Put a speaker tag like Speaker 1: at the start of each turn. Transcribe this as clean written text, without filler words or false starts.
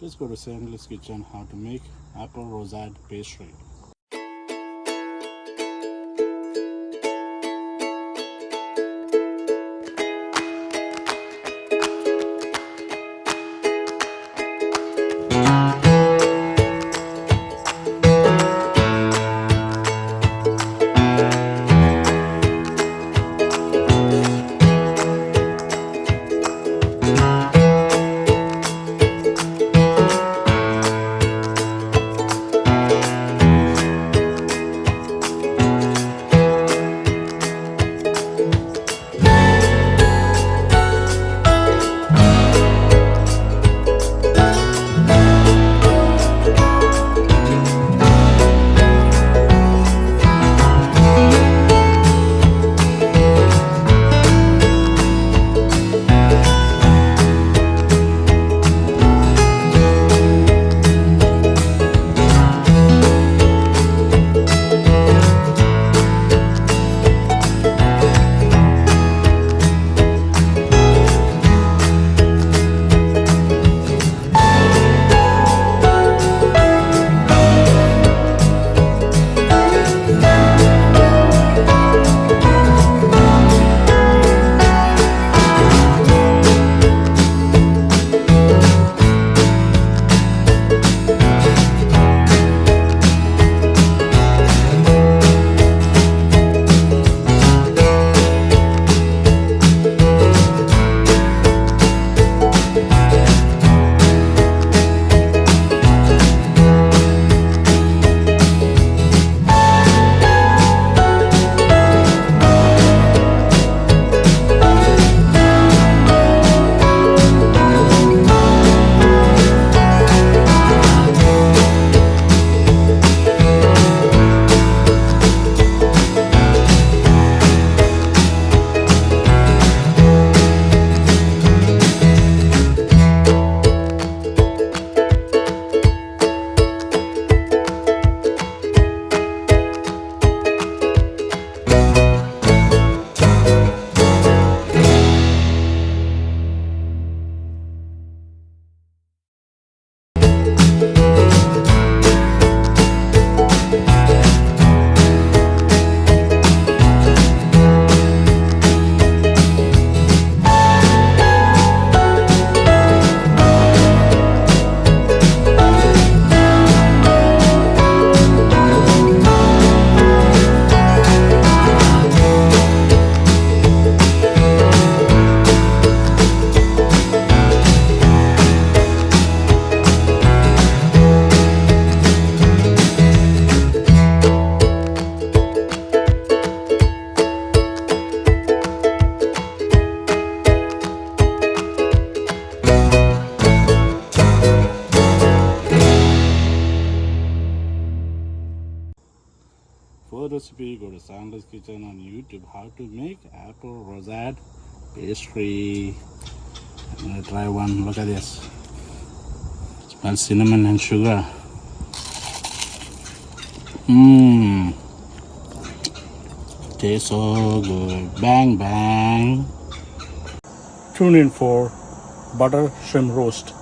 Speaker 1: Let's go to Sandler's Kitchen, how to make apple rosette pastry. For the recipe, go to Sandler's Kitchen on YouTube, how to make apple rosette pastry. I'm gonna try one. Look at this. Smells cinnamon and sugar. Tastes so good. Bang bang. Tune in for butter shrimp roast.